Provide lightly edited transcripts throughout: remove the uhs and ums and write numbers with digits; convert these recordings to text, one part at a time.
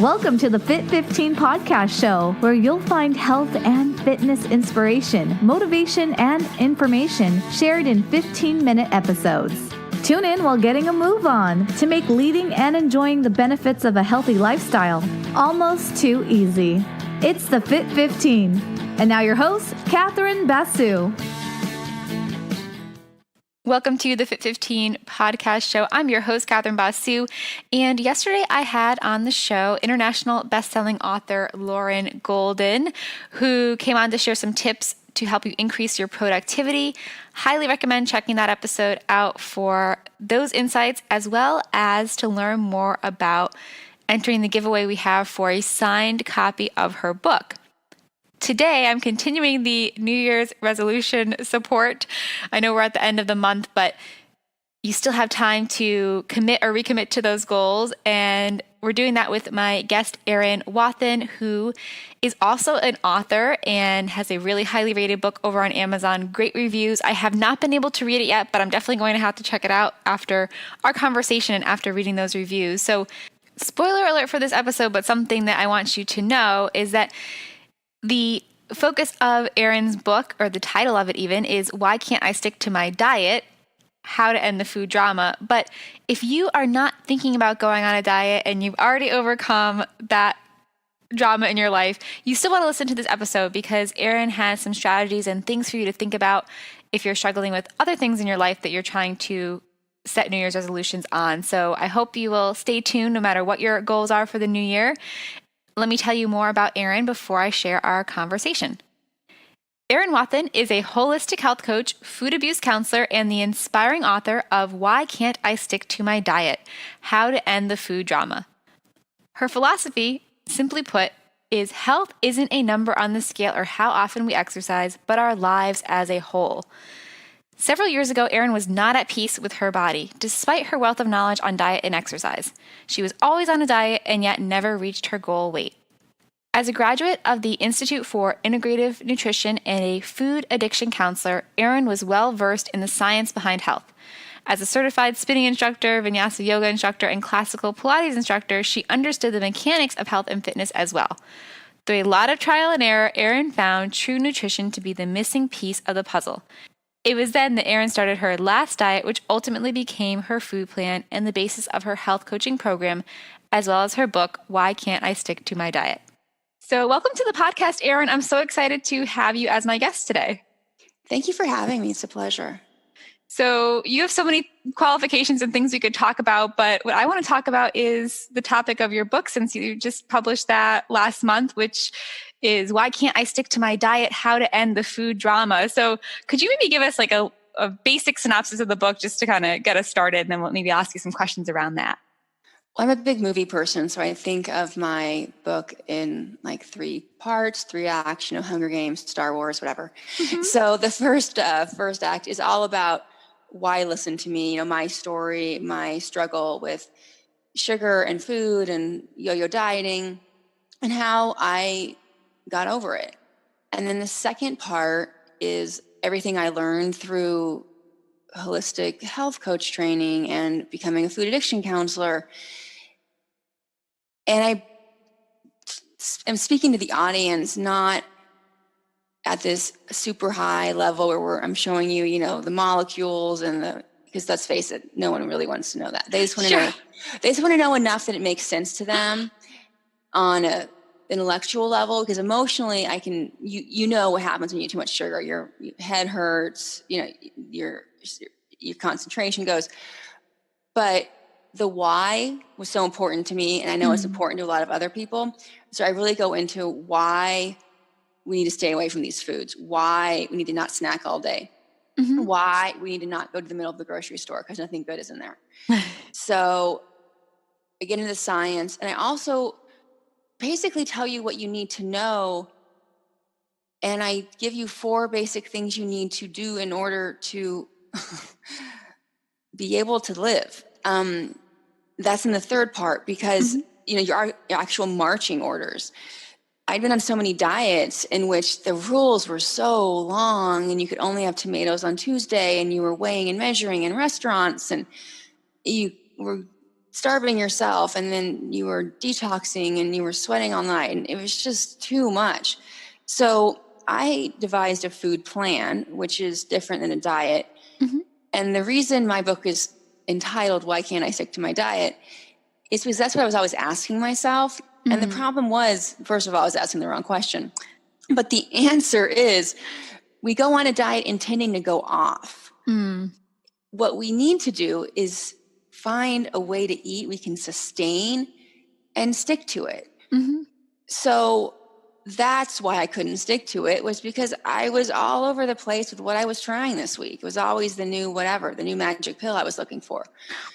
Welcome to the Fit 15 podcast show, where you'll find health and fitness inspiration, motivation, and information shared in 15-minute episodes. Tune in while getting a move on to make leading and enjoying the benefits of a healthy lifestyle almost too easy. It's the Fit 15. And now your host, Catherine Basu. Welcome to the Fit 15 podcast show. I'm your host, Catherine Basu, and yesterday I had on the show international best-selling author Lauren Golden, who came on to share some tips to help you increase your productivity. Highly recommend checking that episode out for those insights, as well as to learn more about entering the giveaway we have for a signed copy of her book. Today, I'm continuing the New Year's resolution support. I know we're at the end of the month, but you still have time to commit or recommit to those goals. And we're doing that with my guest, Erin Wathen, who is also an author and has a really highly rated book over on Amazon. Great reviews. I have not been able to read it yet, but I'm definitely going to have to check it out after our conversation and after reading those reviews. So, spoiler alert for this episode, but something that I want you to know is that the focus of Erin's book, or the title of it even, is Why Can't I Stick to My Diet? How to End the Food Drama. But if you are not thinking about going on a diet and you've already overcome that drama in your life, you still want to listen to this episode because Erin has some strategies and things for you to think about if you're struggling with other things in your life that you're trying to set New Year's resolutions on. So I hope you will stay tuned no matter what your goals are for the new year. Let me tell you more about Erin before I share our conversation. Erin Wathen is a holistic health coach, food abuse counselor, and the inspiring author of Why Can't I Stick to My Diet? How to End the Food Drama. Her philosophy, simply put, is health isn't a number on the scale or how often we exercise, but our lives as a whole. Several years ago, Erin was not at peace with her body, despite her wealth of knowledge on diet and exercise. She was always on a diet and yet never reached her goal weight. As a graduate of the Institute for Integrative Nutrition and a food addiction counselor, Erin was well-versed in the science behind health. As a certified spinning instructor, Vinyasa Yoga instructor, and Classical Pilates instructor, she understood the mechanics of health and fitness as well. Through a lot of trial and error, Erin found true nutrition to be the missing piece of the puzzle. It was then that Erin started her last diet, which ultimately became her food plan and the basis of her health coaching program, as well as her book, Why Can't I Stick to My Diet? So welcome to the podcast, Erin. I'm so excited to have you as my guest today. Thank you for having me. It's a pleasure. So you have so many qualifications and things we could talk about, but what I want to talk about is the topic of your book, since you just published that last month, which is Why Can't I Stick to My Diet? How to End the Food Drama. So could you maybe give us like a basic synopsis of the book just to kind of get us started, and then we'll maybe ask you some questions around that? Well, I'm a big movie person, so I think of my book in like 3 parts, 3 acts, Hunger Games, Star Wars, whatever. Mm-hmm. So the first act is all about why listen to me, my story, my struggle with sugar and food and yo-yo dieting, and how I got over it. And then the second part is everything I learned through holistic health coach training and becoming a food addiction counselor. And I am speaking to the audience, not at this super high level where I'm showing you, the molecules because let's face it, no one really wants to know that. They just want to know. They just want to know enough that it makes sense to them on a intellectual level, because emotionally I can, what happens when you eat too much sugar. Your head hurts, your concentration goes. But the why was so important to me, and I know it's important to a lot of other people. So I really go into why we need to stay away from these foods, why we need to not snack all day, why we need to not go to the middle of the grocery store because nothing good is in there. So I get into the science, and I also basically tell you what you need to know. And I give you 4 basic things you need to do in order to be able to live. That's in the third part, because, your actual marching orders. I'd been on so many diets in which the rules were so long, and you could only have tomatoes on Tuesday, and you were weighing and measuring in restaurants, and you were starving yourself, and then you were detoxing and you were sweating all night, and it was just too much. So I devised a food plan, which is different than a diet. Mm-hmm. And the reason my book is entitled Why Can't I Stick to My Diet is because that's what I was always asking myself. Mm-hmm. And the problem was, first of all, I was asking the wrong question. But the answer is, we go on a diet intending to go off. What we need to do is find a way to eat we can sustain and stick to it. Mm-hmm. So that's why I couldn't stick to it, was because I was all over the place with what I was trying this week. It was always the new whatever, the new magic pill I was looking for.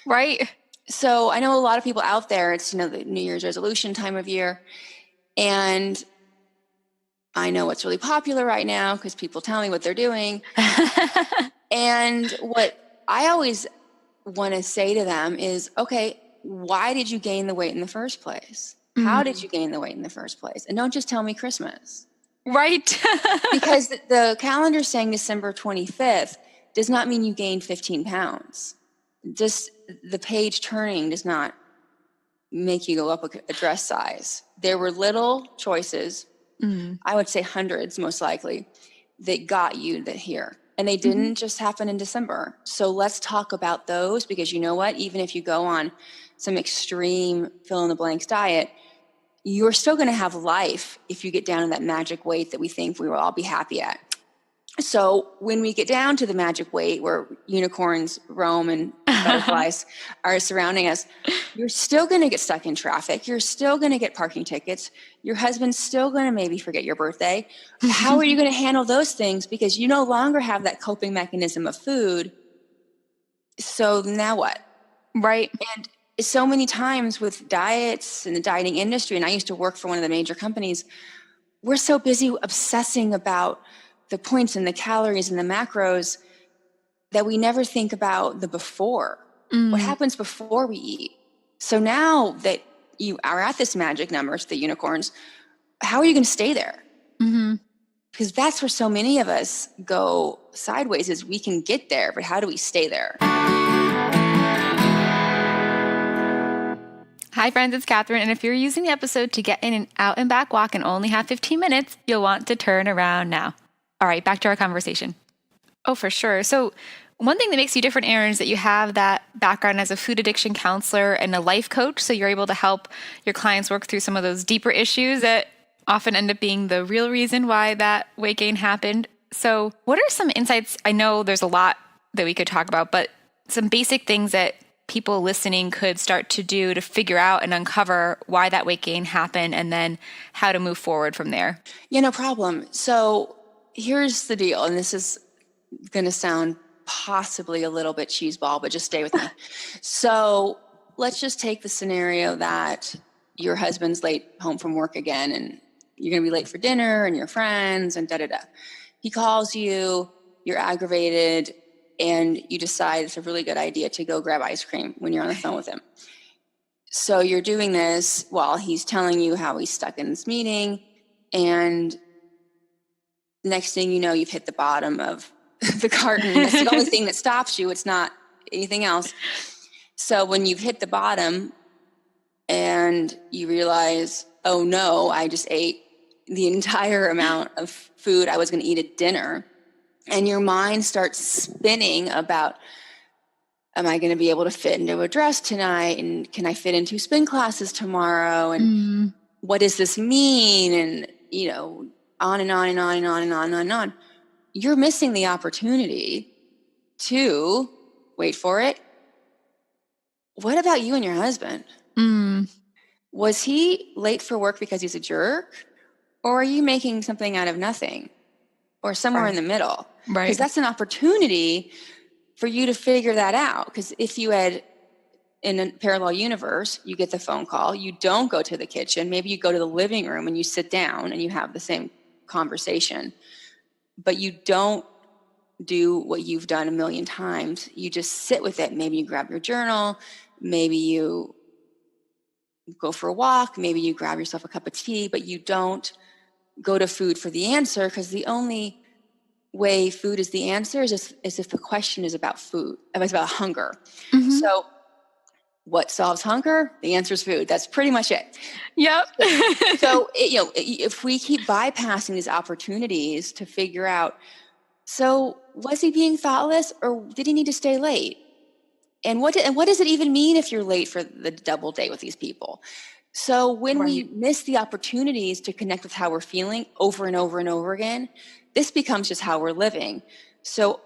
Right. So I know a lot of people out there, it's, the New Year's resolution time of year. And I know what's really popular right now because people tell me what they're doing. And what I always want to say to them is, okay, why did you gain the weight in the first place? How did you gain the weight in the first place? And don't just tell me Christmas. Right. Because the calendar saying December 25th does not mean you gained 15 pounds. Just the page turning does not make you go up a dress size. There were little choices, I would say hundreds most likely, that got you here. And they didn't just happen in December. So let's talk about those, because you know what? Even if you go on some extreme fill in the blanks diet, you're still going to have life if you get down to that magic weight that we think we will all be happy at. So when we get down to the magic weight where unicorns roam and butterflies are surrounding us, you're still going to get stuck in traffic. You're still going to get parking tickets. Your husband's still going to maybe forget your birthday. How are you going to handle those things? Because you no longer have that coping mechanism of food. So now what? Right. And so many times with diets and the dieting industry, and I used to work for one of the major companies, we're so busy obsessing about the points and the calories and the macros that we never think about the before. What happens before we eat? So now that you are at this magic numbers, the unicorns, how are you going to stay there? Because that's where so many of us go sideways, is we can get there, but how do we stay there? Hi friends, it's Catherine, and if you're using the episode to get in an out and back walk and only have 15 minutes, you'll want to turn around now. All right, back to our conversation. Oh, for sure. So one thing that makes you different, Erin, is that you have that background as a food addiction counselor and a life coach. So you're able to help your clients work through some of those deeper issues that often end up being the real reason why that weight gain happened. So what are some insights? I know there's a lot that we could talk about, but some basic things that people listening could start to do to figure out and uncover why that weight gain happened and then how to move forward from there. Yeah, no problem. So here's the deal, and this is going to sound possibly a little bit cheeseball, but just stay with me. So let's just take the scenario that your husband's late home from work again, and you're going to be late for dinner and your friends and da-da-da. He calls you, you're aggravated, and you decide it's a really good idea to go grab ice cream when you're on the phone with him. So you're doing this while he's telling you how he's stuck in this meeting, and next thing you know, you've hit the bottom of the carton. That's the only thing that stops you. It's not anything else. So when you've hit the bottom and you realize, oh no, I just ate the entire amount of food I was going to eat at dinner, and your mind starts spinning about, am I going to be able to fit into a dress tonight? And can I fit into spin classes tomorrow? And what does this mean? And, on and on and on and on and on and on and on. You're missing the opportunity to, wait for it, what about you and your husband? Was he late for work because he's a jerk? Or are you making something out of nothing? Or somewhere in the middle? Right. Because that's an opportunity for you to figure that out. Because if you had, in a parallel universe, you get the phone call, you don't go to the kitchen, maybe you go to the living room and you sit down and you have the same conversation, but you don't do what you've done a million times. You just sit with it. Maybe you grab your journal, maybe you go for a walk, maybe you grab yourself a cup of tea, but you don't go to food for the answer, because the only way food is the answer is if the question is about food, it's about hunger. So what solves hunger? The answer is food. That's pretty much it. Yep. So, if we keep bypassing these opportunities to figure out, so was he being thoughtless or did he need to stay late? And what does it even mean if you're late for the double date with these people? So when we miss the opportunities to connect with how we're feeling over and over and over again, this becomes just how we're living. So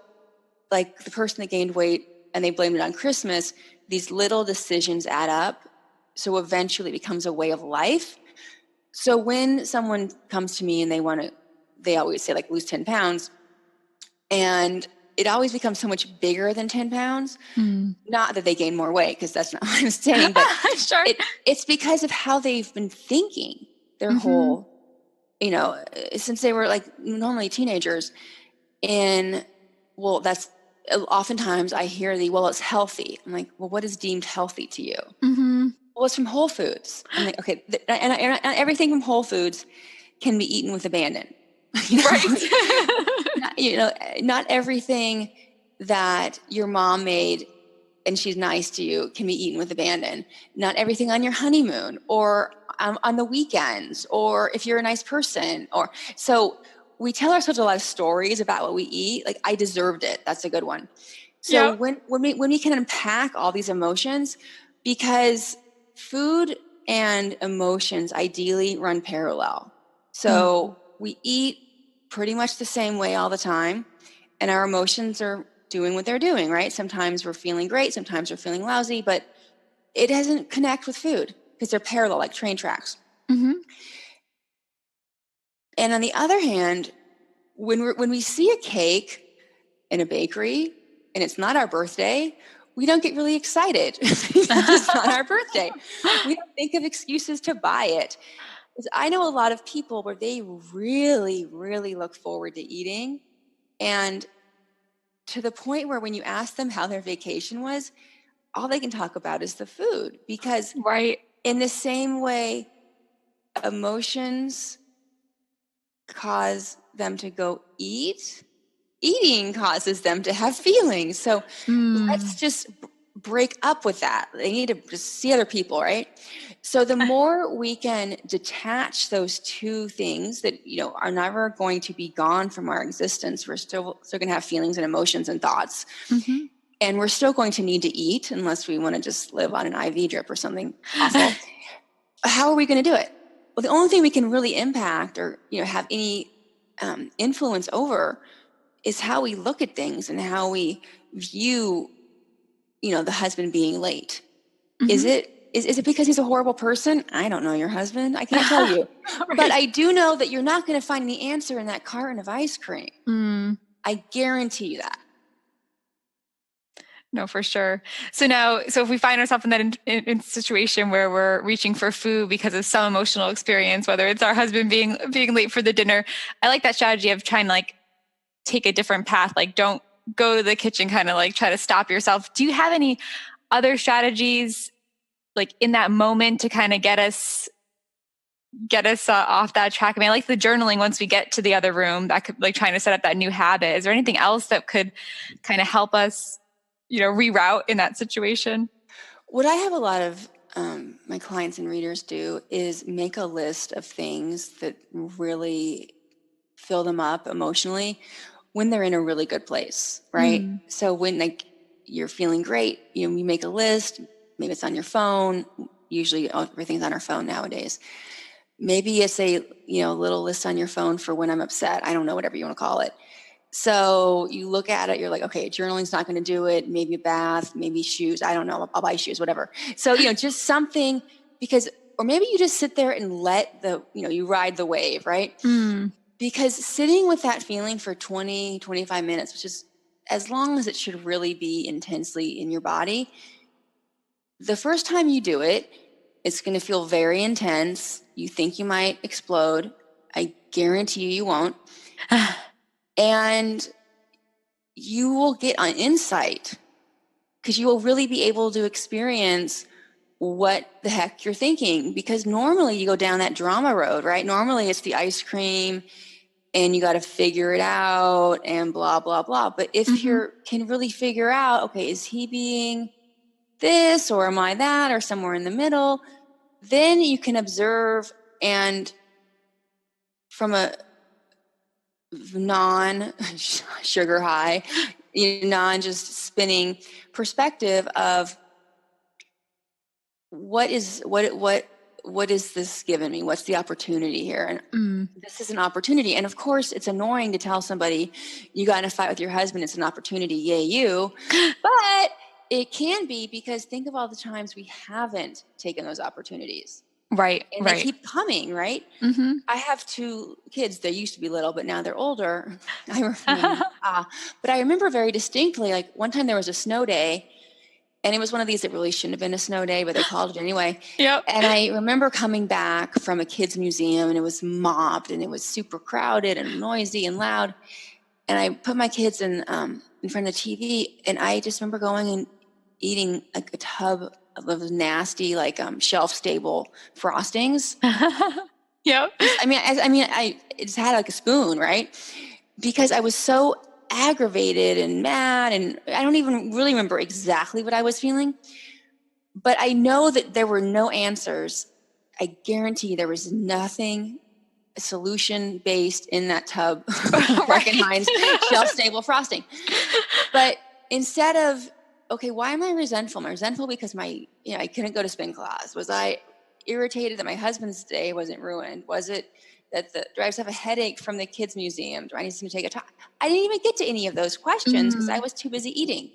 like the person that gained weight and they blamed it on Christmas, these little decisions add up. So eventually it becomes a way of life. So when someone comes to me and they always say like lose 10 pounds, and it always becomes so much bigger than 10 pounds. Not that they gain more weight, because that's not what I'm saying, but sure. It's because of how they've been thinking their whole, since they were like normally teenagers. And well, that's oftentimes I hear it's healthy. I'm like, well, what is deemed healthy to you? Well, it's from Whole Foods. I'm like, okay. And everything from Whole Foods can be eaten with abandon. Right. Not everything that your mom made and she's nice to you can be eaten with abandon. Not everything on your honeymoon or on the weekends, or if you're a nice person. So we tell ourselves a lot of stories about what we eat. Like, I deserved it. That's a good one. So when we can unpack all these emotions, because food and emotions ideally run parallel. So we eat pretty much the same way all the time, and our emotions are doing what they're doing, right? Sometimes we're feeling great, sometimes we're feeling lousy, but it doesn't connect with food because they're parallel, like train tracks. And on the other hand, when we see a cake in a bakery and it's not our birthday, we don't get really excited. It's not our birthday. We don't think of excuses to buy it. I know a lot of people where they really, really look forward to eating, and to the point where when you ask them how their vacation was, all they can talk about is the food. Because in the same way emotions cause them to go eat, eating causes them to have feelings. So let's just break up with that. They need to just see other people, right? So the more we can detach those two things that, are never going to be gone from our existence, we're still going to have feelings and emotions and thoughts. And we're still going to need to eat unless we want to just live on an IV drip or something awful. How are we going to do it? Well, the only thing we can really impact or, have any influence over is how we look at things and how we view, the husband being late. Is it because he's a horrible person? I don't know your husband. I can't tell you. But I do know that you're not going to find the answer in that carton of ice cream. I guarantee you that. No, for sure. So if we find ourselves in that in situation where we're reaching for food because of some emotional experience, whether it's our husband being late for the dinner, I like that strategy of trying to like take a different path. Like, don't go to the kitchen, kind of like try to stop yourself. Do you have any other strategies like in that moment to kind of get us off that track? I mean, I like the journaling once we get to the other room, that could like trying to set up that new habit. Is there anything else that could kind of help us, reroute in that situation? What I have a lot of my clients and readers do is make a list of things that really fill them up emotionally when they're in a really good place, right? So when like you're feeling great, you make a list. Maybe it's on your phone. Usually everything's on our phone nowadays. Maybe it's a little list on your phone for when I'm upset. I don't know, whatever you want to call it. So you look at it, you're like, okay, journaling's not going to do it. Maybe a bath, maybe shoes. I don't know. I'll buy shoes, whatever. So, just something, or maybe you just sit there and let you ride the wave, right? Because sitting with that feeling for 20, 25 minutes, which is as long as it should really be intensely in your body, the first time you do it, it's going to feel very intense. You think you might explode. I guarantee you won't. And you will get an insight because you will really be able to experience what the heck you're thinking. Because normally you go down that drama road, right? Normally it's the ice cream and you got to figure it out and blah, blah, blah. But if you can really figure out, okay, is he being this, or am I that, or somewhere in the middle? Then you can observe, and from a non-sugar high, non just spinning perspective of what is this giving me? What's the opportunity here? And this is an opportunity. And of course, it's annoying to tell somebody you got in a fight with your husband. It's an opportunity. Yay, you. But it can be, because think of all the times we haven't taken those opportunities. Right. And they keep coming, right? Mm-hmm. I have 2 kids. They used to be little, but now they're older. But I remember very distinctly, like one time there was a snow day, and it was one of these that really shouldn't have been a snow day, but they called it anyway. Yep. And I remember coming back from a kids museum, and it was mobbed, and it was super crowded and noisy and loud. And I put my kids in front of the TV, and I just remember going and eating like a tub of nasty, like shelf stable frostings. Yep. I just had like a spoon, right? Because I was so aggravated and mad, and I don't even really remember exactly what I was feeling, but I know that there were no answers. I guarantee there was nothing solution based in that tub Frankenhein's shelf stable frosting. But instead of, okay, why am I resentful? Am I resentful because I couldn't go to spin class? Was I irritated that my husband's day wasn't ruined? Was it that do I just have a headache from the kids museum? Do I need to take a talk? I didn't even get to any of those questions because I was too busy eating.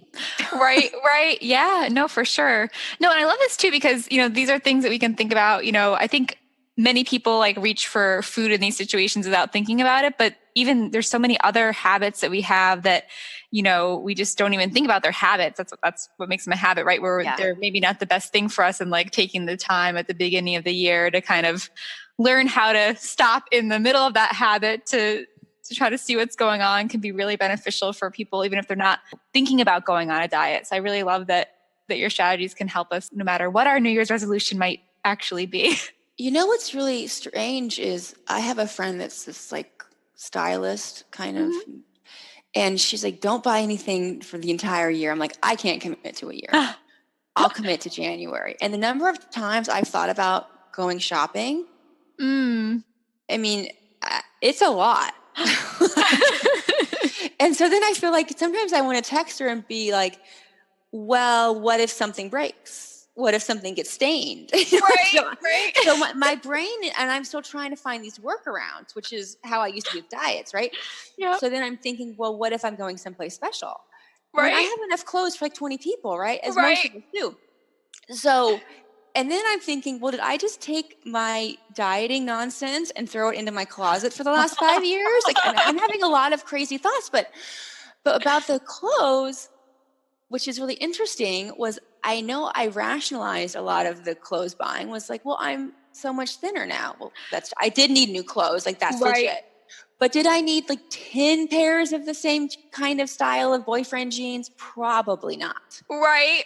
Right. Yeah, no, for sure. No, and I love this too, because, these are things that we can think about. I think many people like reach for food in these situations without thinking about it, but even there's so many other habits that we have that, we just don't even think about their habits. That's what makes them a habit, right? Where they're maybe not the best thing for us, and like taking the time at the beginning of the year to kind of learn how to stop in the middle of that habit to try to see what's going on can be really beneficial for people, even if they're not thinking about going on a diet. So I really love that your strategies can help us no matter what our New Year's resolution might actually be. What's really strange is I have a friend that's this like stylist kind of, and she's like, don't buy anything for the entire year. I'm like, I can't commit to a year. I'll commit to January. And the number of times I've thought about going shopping, it's a lot. And so then I feel like sometimes I want to text her and be like, well, what if something breaks? What if something gets stained? Right. So my brain, and I'm still trying to find these workarounds, which is how I used to do with diets, right? Yeah. So then I'm thinking, well, what if I'm going someplace special? Right. I have enough clothes for like 20 people, right? As most of us do. So, and then I'm thinking, well, did I just take my dieting nonsense and throw it into my closet for the last 5 years? Like, I'm having a lot of crazy thoughts, but about the clothes, which is really interesting, was I know I rationalized a lot of the clothes buying was like, well, I'm so much thinner now. Well, I did need new clothes. Like that's legit. But did I need like 10 pairs of the same kind of style of boyfriend jeans? Probably not. Right.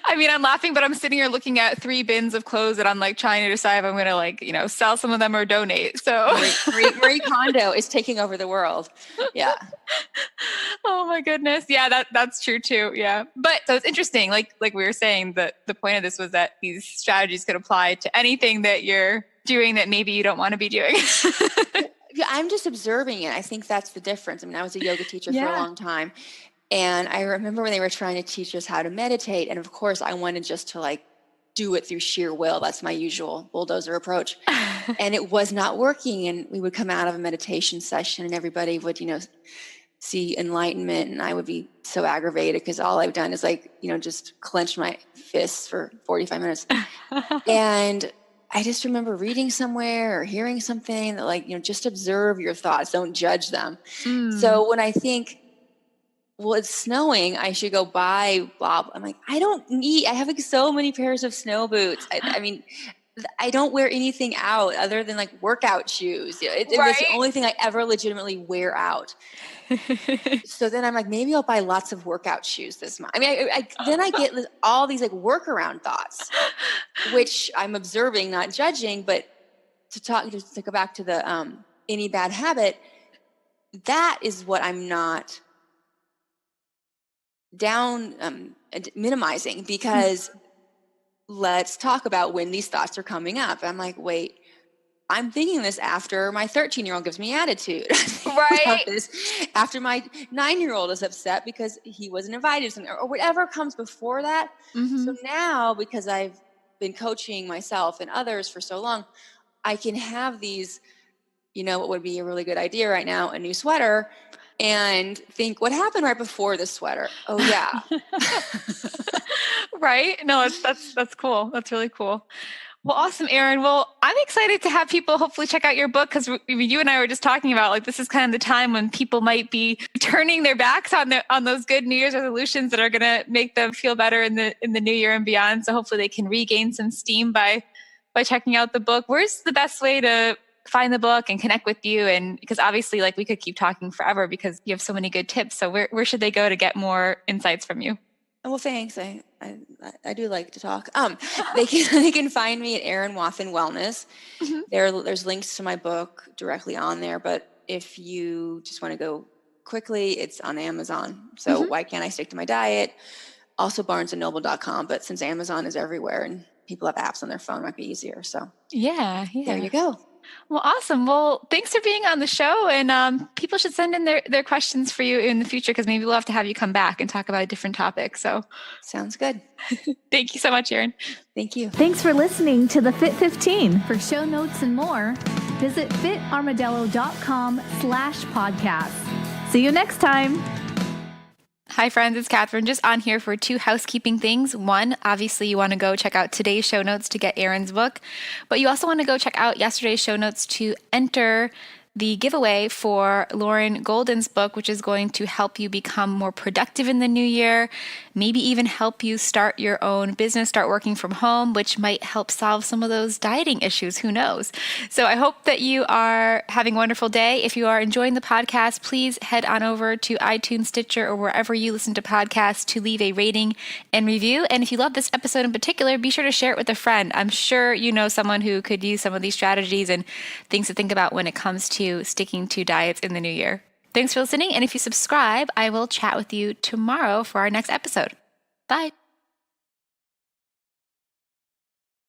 I'm laughing, but I'm sitting here looking at 3 bins of clothes that I'm like trying to decide if I'm going to sell some of them or donate. So Marie Kondo is taking over the world. Yeah. Oh my goodness. Yeah, that's true too. Yeah. But so it's interesting. Like we were saying, that the point of this was that these strategies could apply to anything that you're doing that maybe you don't want to be doing. Yeah, I'm just observing it. I think that's the difference. I was a yoga teacher for a long time. And I remember when they were trying to teach us how to meditate. And of course, I wanted just to like do it through sheer will. That's my usual bulldozer approach. And it was not working. And we would come out of a meditation session and everybody would, see enlightenment. And I would be so aggravated because all I've done is just clench my fists for 45 minutes. And I just remember reading somewhere or hearing something that just observe your thoughts. Don't judge them. So when I think, well, it's snowing, I should go buy blah, blah. I'm like, I have so many pairs of snow boots. I don't wear anything out other than workout shoes. It was the only thing I ever legitimately wear out. So then I'm like, maybe I'll buy lots of workout shoes this month. Then I get all these workaround thoughts, which I'm observing, not judging, but to go back to the any bad habit, that is what I'm not minimizing, because let's talk about when these thoughts are coming up. I'm like, wait, I'm thinking this after my 13-year-old gives me attitude. Right. About this after my 9-year-old is upset because he wasn't invited to something, or whatever comes before that. So now, because I've been coaching myself and others for so long, I can have these, what would be a really good idea right now, a new sweater, and think, what happened right before this sweater? Oh yeah. Right? No, that's cool. That's really cool. Well, awesome, Erin. Well, I'm excited to have people hopefully check out your book, because you and I were just talking about, like, this is kind of the time when people might be turning their backs on those good New Year's resolutions that are going to make them feel better in the new year and beyond. So hopefully they can regain some steam by checking out the book. Where's the best way to find the book and connect with you? And because obviously, like, we could keep talking forever because you have so many good tips. So where should they go to get more insights from you? Well, thanks. I do like to talk. They can find me at Erin Wathen Wellness. There's links to my book directly on there, but if you just want to go quickly, it's on Amazon. So why can't I stick to my diet? Also barnesandnoble.com, but since Amazon is everywhere and people have apps on their phone, it might be easier. So Yeah. there you go. Well, awesome. Well, thanks for being on the show. And people should send in their questions for you in the future, because maybe we'll have to have you come back and talk about a different topic. So Sounds good. thank you so much, Erin. Thank you. Thanks for listening to the Fit 15. For show notes and more, visit fitarmadillo.com/podcast. See you next time. Hi, friends. It's Catherine, just on here for 2 housekeeping things. One, obviously, you want to go check out today's show notes to get Erin's book, but you also want to go check out yesterday's show notes to enter the giveaway for Lauren Golden's book, which is going to help you become more productive in the new year, maybe even help you start your own business, start working from home, which might help solve some of those dieting issues. Who knows? So I hope that you are having a wonderful day. If you are enjoying the podcast, please head on over to iTunes, Stitcher, or wherever you listen to podcasts to leave a rating and review. And if you love this episode in particular, be sure to share it with a friend. I'm sure you know someone who could use some of these strategies and things to think about when it comes to sticking to diets in the new year. Thanks for listening. And if you subscribe, I will chat with you tomorrow for our next episode. Bye.